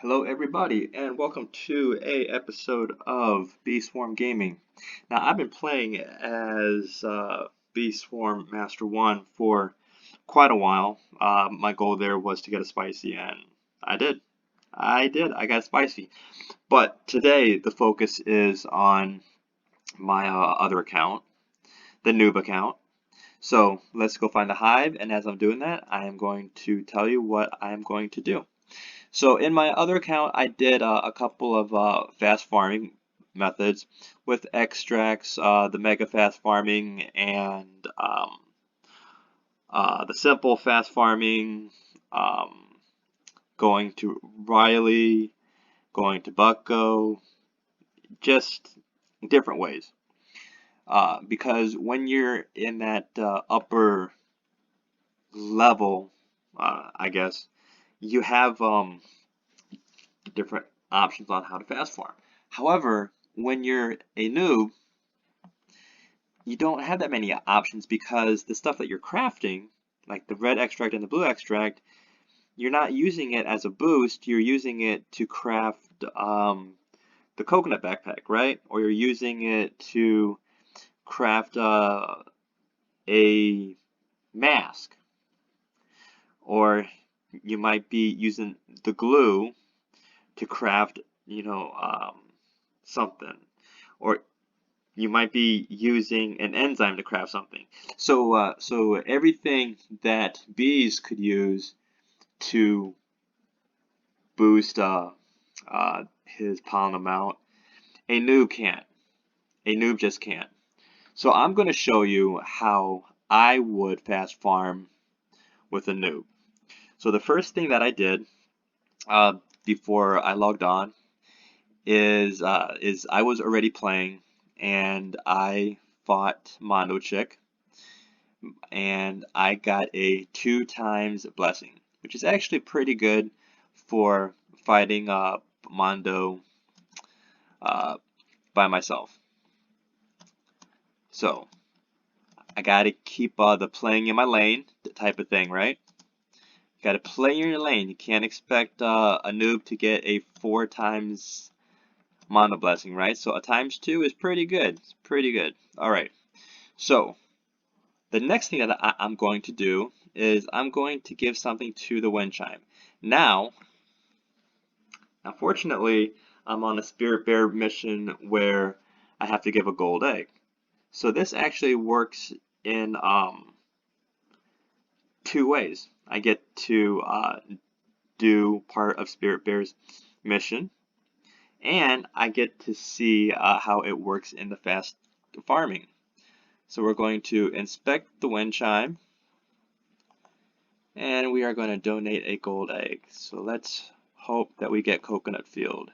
Hello everybody and welcome to a episode of Bee Swarm Gaming. Now I've been playing as Bee Swarm Master 1 for quite a while. My goal there was to get a spicy and I did. I got spicy. But today the focus is on my other account, the Noob account. So let's go find the hive, and as I'm doing that I am going to tell you what I am going to do. So in my other account, I did a couple of fast farming methods with extracts, the mega fast farming, and the simple fast farming, um, going to Riley, going to Bucko, just different ways. Because when you're in that upper level, I guess, you have different options on how to fast farm. However, when you're a noob, you don't have that many options because the stuff that you're crafting, like the red extract and the blue extract, you're not using it as a boost, you're using it to craft the coconut backpack, right? Or you're using it to craft a mask. Or you might be using the glue to craft, something. Or you might be using an enzyme to craft something. So everything that bees could use to boost his pollen amount, a noob can't. A noob just can't. So I'm going to show you how I would fast farm with a noob. So the first thing that I did uh, before I logged on is I was already playing and I fought Mondo Chick and I got a 2 times blessing, which is actually pretty good for fighting Mondo uh, by myself. So I gotta keep the playing in my lane type of thing, right? Gotta play in your lane. You can't expect a noob to get a 4 times Mono Blessing, right? So a ×2 is pretty good. It's pretty good. All right. So the next thing that I'm going to do is I'm going to give something to the wind chime. Now, unfortunately, I'm on a spirit bear mission where I have to give a gold egg. So this actually works in 2 ways. I get to do part of spirit bear's mission, and I get to see how it works in the fast farming. So we're going to inspect the wind chime, and we are going to donate a gold egg. So let's hope that we get coconut field.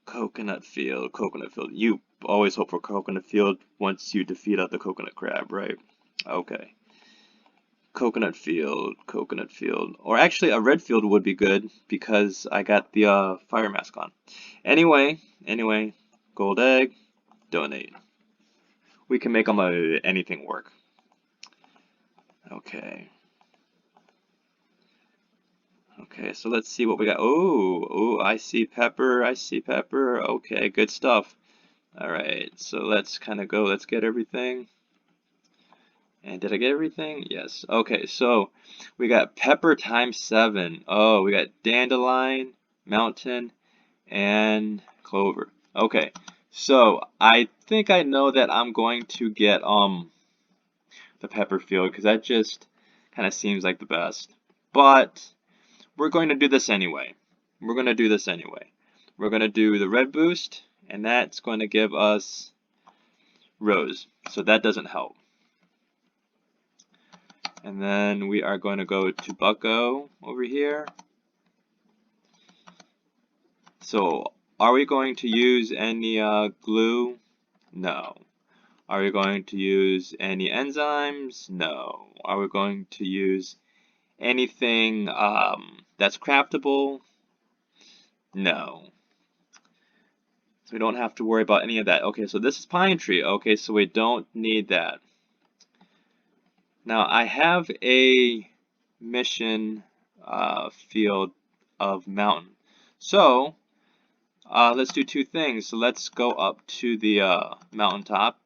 Coconut field, coconut field. You always hope for coconut field once you defeat out the coconut crab, right? Okay. Coconut field, coconut field. Or actually a red field would be good because I got the fire mask on. Anyway, gold egg, donate. We can make almost anything work. Okay. Okay, so let's see what we got. Oh, I see pepper, I see pepper. Okay, good stuff. All right, so let's kind of go. Let's get everything. And did I get everything? Yes. Okay, so we got pepper ×7. Oh, we got dandelion, mountain, and clover. Okay, so I think I know that I'm going to get the pepper field because that just kind of seems like the best. But we're going to do this anyway. We're going to do this anyway. We're going to do the red boost, and that's going to give us rose. So that doesn't help. And then we are going to go to Bucko over here. So are we going to use any glue? No. Are we going to use any enzymes? No. Are we going to use anything that's craftable? No. So we don't have to worry about any of that. Okay, so this is pine tree. Okay, so we don't need that. Now I have a mission field of mountain. So let's do two things. So let's go up to the mountaintop.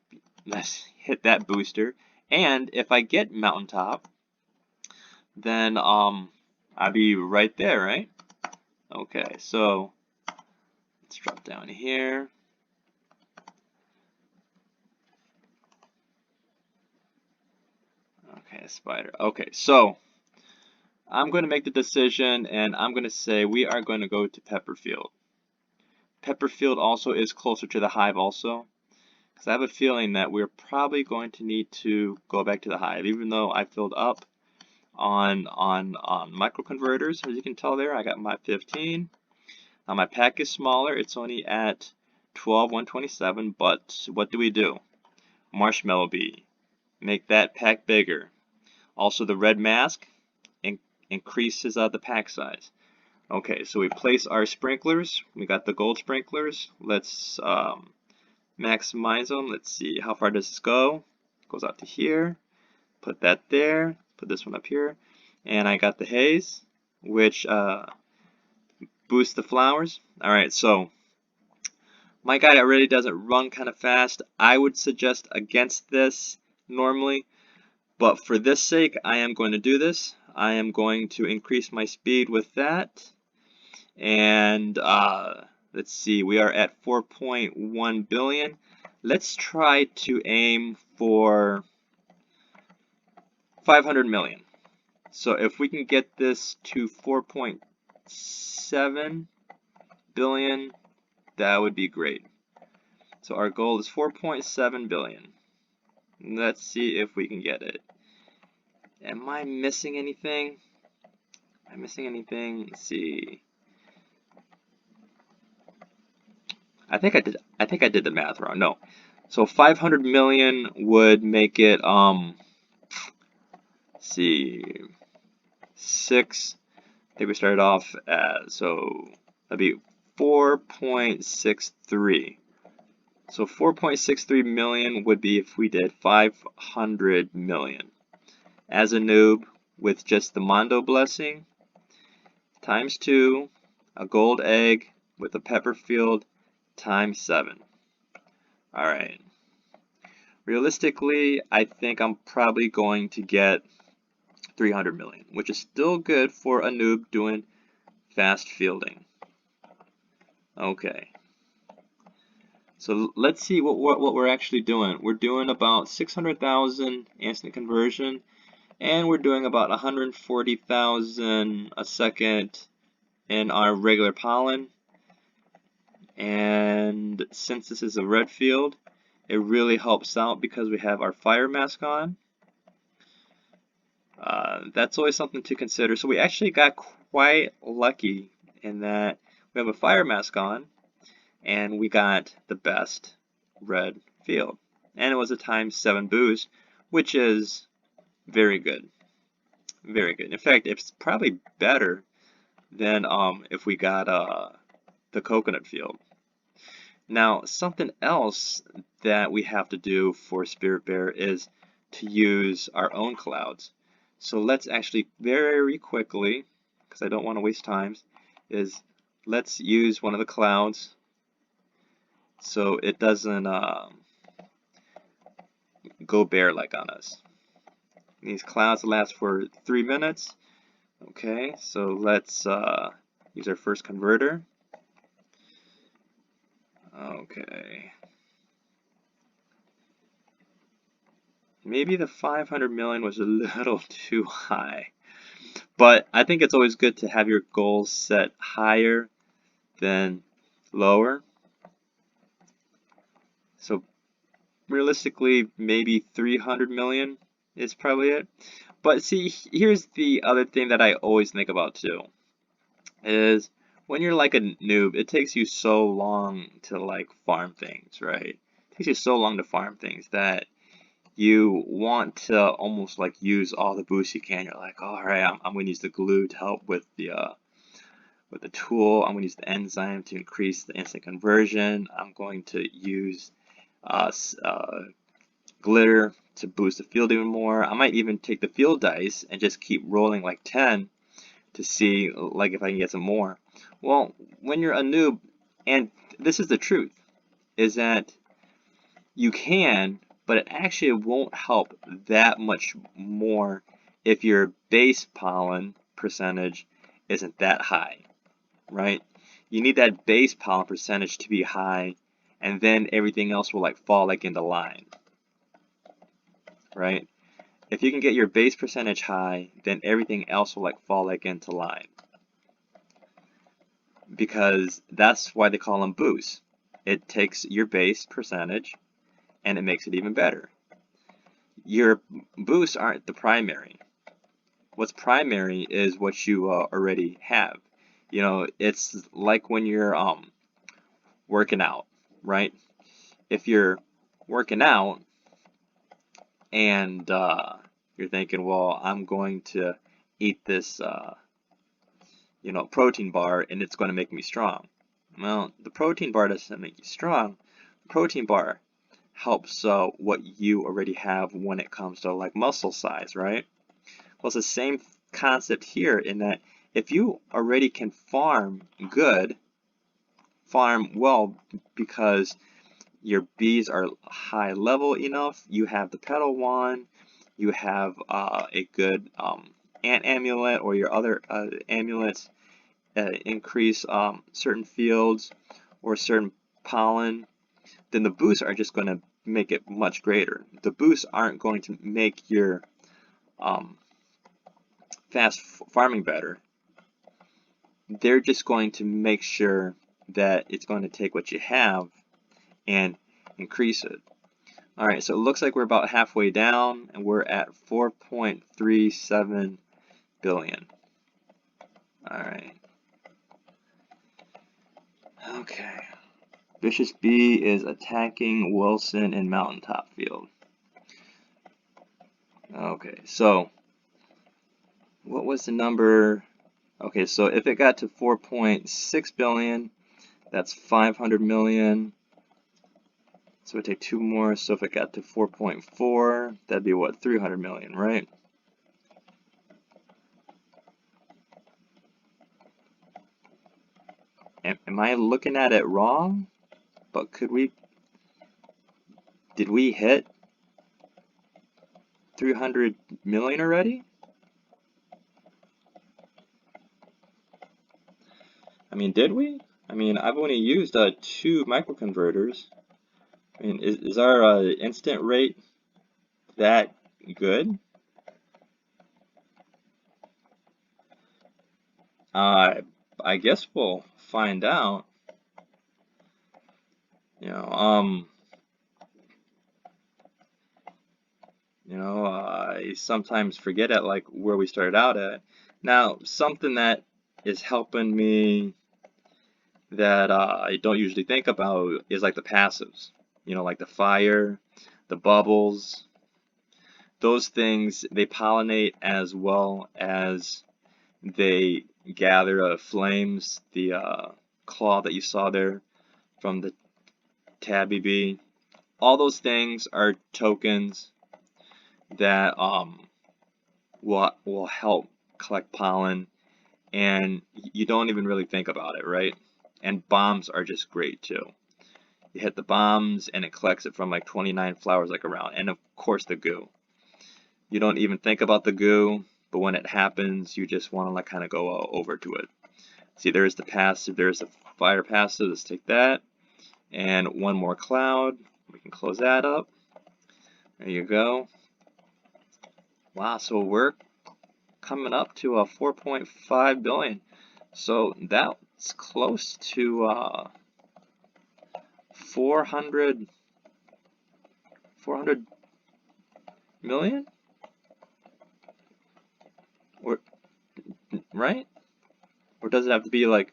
Let's hit that booster. And if I get mountaintop, then I'll be right there, right? Okay, so let's drop down here. Okay, spider. Okay, so I'm going to make the decision, and I'm going to say we are going to go to Pepperfield. Pepperfield also is closer to the hive also, because I have a feeling that we're probably going to need to go back to the hive, even though I filled up on microconverters. As you can tell there, I got my 15. Now my pack is smaller. It's only at 12,127, but what do? Marshmallow bee. Make that pack bigger. Also the red mask increases the pack size. Okay, so we place our sprinklers. We got the gold sprinklers. Let's maximize them. Let's see, how far does this go? Goes out to here. Put that there. Put this one up here. And I got the haze, which boosts the flowers. Alright, so my guy that really doesn't run kind of fast, I would suggest against this normally. But for this sake, I am going to do this. I am going to increase my speed with that. And let's see, we are at 4.1 billion. Let's try to aim for 500 million. So if we can get this to 4.7 billion, that would be great. So our goal is 4.7 billion. Let's see if we can get it. Am I missing anything? Am I missing anything? Let's see. I think I did the math wrong. No. So 500 million would make it let's see, 6. I think we started off at, so that'd be 4.63. So 4.63 million would be if we did 500 million. As a noob, with just the Mondo blessing, times 2, a gold egg with a Pepperfield, times 7. Alright. Realistically, I think I'm probably going to get 300 million, which is still good for a noob doing fast fielding. Okay. So let's see what we're actually doing. We're doing about 600,000 instant conversion, and we're doing about 140,000 a second in our regular pollen. And since this is a red field, it really helps out because we have our fire mask on. That's always something to consider. So we actually got quite lucky in that we have a fire mask on, and we got the best red field. And it was a times 7 boost, which is very good. Very good. In fact, it's probably better than if we got the coconut field. Now, something else that we have to do for Spirit Bear is to use our own clouds. So let's actually very quickly, because I don't want to waste time, is let's use one of the clouds so it doesn't go bear-like on us. These clouds last for 3 minutes. Okay, so let's use our first converter. Okay. Maybe the 500 million was a little too high. But I think it's always good to have your goals set higher than lower. So realistically, maybe 300 million is probably it. But see, here's the other thing that I always think about too, is when you're like a noob, it takes you so long to like farm things, right? It takes you so long to farm things that you want to almost like use all the boosts you can. You're like, all right, I'm going to use the glue to help with the tool. I'm going to use the enzyme to increase the instant conversion. I'm going to use glitter to boost the field even more. I might even take the field dice and just keep rolling like 10 to see like if I can get some more. Well, when you're a noob, and this is the truth, is that you can, but it actually won't help that much more if your base pollen percentage isn't that high, right? You need that base pollen percentage to be high, and then everything else will like fall like into line, right? If you can get your base percentage high, then everything else will like fall like into line. Because that's why they call them boosts. It takes your base percentage and it makes it even better. Your boosts aren't the primary. What's primary is what you already have. You know, it's like when you're working out, right? If you're working out and you're thinking, well, I'm going to eat this protein bar and it's going to make me strong. Well, the protein bar doesn't make you strong. The protein bar helps what you already have when it comes to like muscle size, right? Well, it's the same concept here in that if you already can farm good, farm well because your bees are high level enough, you have the petal wand, you have a good ant amulet or your other amulets increase certain fields or certain pollen, then the boosts are just going to make it much greater. The boosts aren't going to make your fast farming better. They're just going to make sure that it's going to take what you have and increase it. Alright, so it looks like we're about halfway down and we're at 4.37 billion. Alright. Okay. Vicious Bee is attacking Wilson in Mountaintop Field. Okay, so what was the number? Okay, so if it got to 4.6 billion, that's 500 million. So we take two more, so if it got to 4.4, that'd be what, 300 million, right? Am I looking at it wrong? But did we hit 300 million already? I mean, did we? I mean, I've only used 2 microconverters. I mean, is our instant rate that good? I guess we'll find out. I sometimes forget at like where we started out at. Now, something that is helping me that I don't usually think about is like the passives. Like the fire, the bubbles. Those things, they pollinate as well as they gather flames. The claw that you saw there from the tabby bee. All those things are tokens that will help collect pollen, and you don't even really think about it, right? And bombs are just great too. You hit the bombs and it collects it from like 29 flowers like around, and of course the goo. You don't even think about the goo, but when it happens, you just want to like kind of go over to it. See, there's the passive, there's the fire passive. Let's take that, and one more cloud. We can close that up. There you go. Wow, so we're coming up to 4.5 billion. So that's close to 400 million? Or, right? Or does it have to be like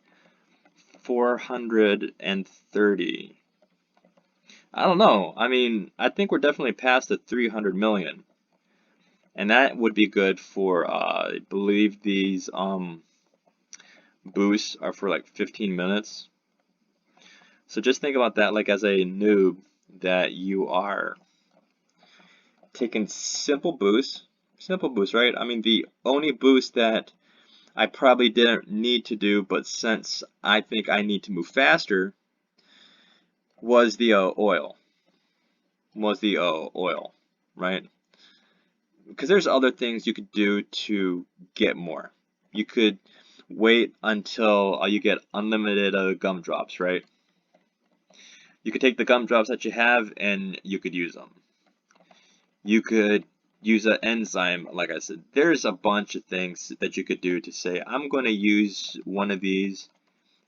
430? I don't know. I mean, I think we're definitely past the 300 million. And that would be good for, I believe these boosts are for like 15 minutes. So just think about that like as a noob, that you are taking simple boosts, right? I mean, the only boost that I probably didn't need to do, but since I think I need to move faster, was the oil. Was the oil, right? Because there's other things you could do to get more. You could wait until you get unlimited gumdrops, right? You could take the gumdrops that you have and you could use them. You could use an enzyme, like I said. There's a bunch of things that you could do to say, I'm going to use one of these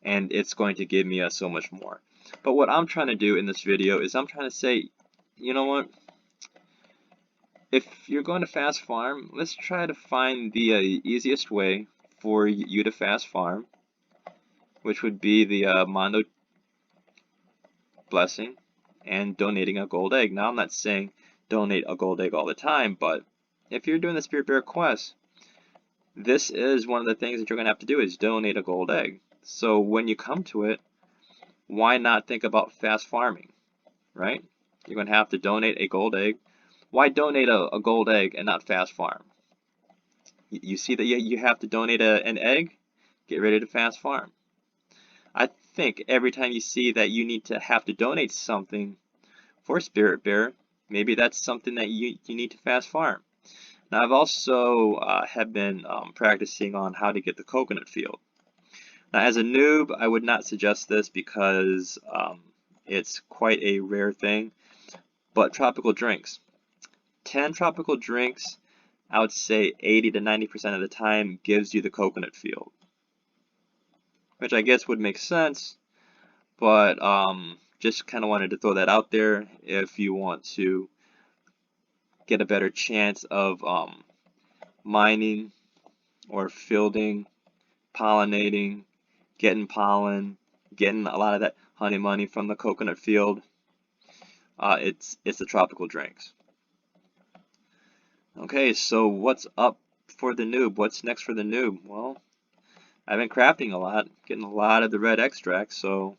and it's going to give me so much more. But what I'm trying to do in this video is I'm trying to say, you know what? If you're going to fast farm, let's try to find the easiest way for you to fast farm, which would be the Mondo blessing and donating a gold egg. Now, I'm not saying donate a gold egg all the time, but if you're doing the Spirit Bear quest, this is one of the things that you're going to have to do is donate a gold egg. So when you come to it, why not think about fast farming, right? You're going to have to donate a gold egg. Why donate a gold egg and not fast farm? You see that you have to donate an egg? Get ready to fast farm. I think every time you see that you need to have to donate something for Spirit Bear, maybe that's something that you need to fast farm. Now, I've also have been practicing on how to get the coconut field. Now, as a noob, I would not suggest this because it's quite a rare thing, but tropical drinks. 10 tropical drinks, I would say 80 to 90% of the time gives you the coconut field, which I guess would make sense, but just kind of wanted to throw that out there if you want to get a better chance of mining or fielding, pollinating, getting pollen, getting a lot of that honey money from the coconut field. It's the tropical drinks. Okay, so what's up for the noob? What's next for the noob? Well, I've been crafting a lot, getting a lot of the red extracts, so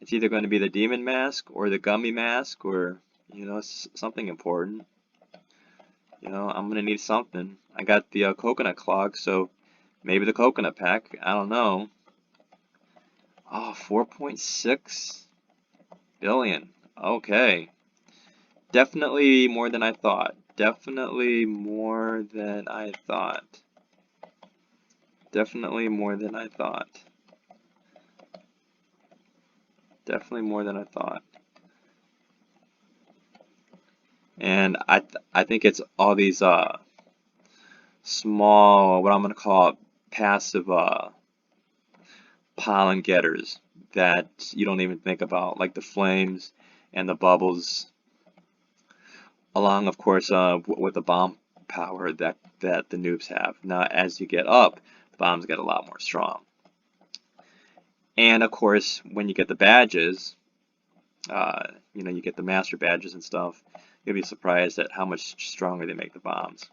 it's either going to be the demon mask or the gummy mask or, you know, something important. You know, I'm going to need something. I got the coconut clog, so maybe the coconut pack. I don't know. Oh, 4.6 billion. Okay. Definitely more than I thought. Definitely more than I thought. Definitely more than I thought. Definitely more than I thought. And I think it's all these small, what I'm going to call passive pollen getters that you don't even think about, like the flames and the bubbles, along, of course, with the bomb power that the noobs have. Now, as you get up, the bombs get a lot more strong. And, of course, when you get the badges, you know, you get the master badges and stuff, you'll be surprised at how much stronger they make the bombs.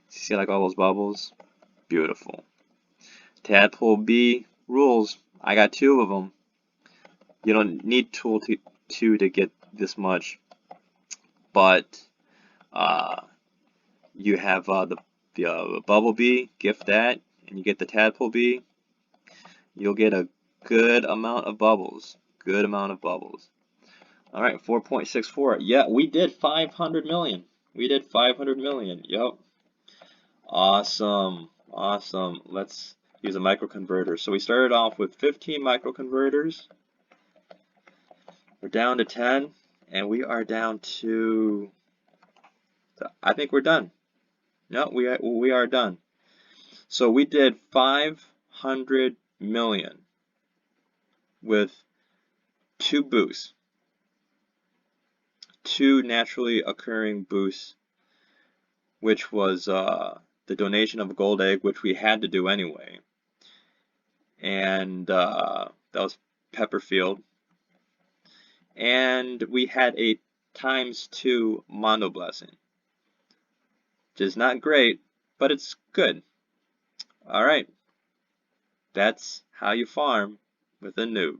See, like all those bubbles? Beautiful. Tadpole B rules. I got 2 of them. You don't need tool 2 to get this much, but you have the bubble bee, gift that, and you get the tadpole bee. You'll get a good amount of bubbles. Good amount of bubbles. All right, 4.64. Yeah, we did 500 million. We did 500 million. Yep. Awesome. Awesome. Let's use a microconverter. So we started off with 15 microconverters. We're down to 10, and we are down to, I think we're done. No, we are done. So we did 500 million with 2 boosts. 2 naturally occurring boosts, which was the donation of a gold egg, which we had to do anyway. And that was Pepperfield. And we had a ×2 Mondo blessing, which is not great, but it's good. Alright, that's how you farm with a noob.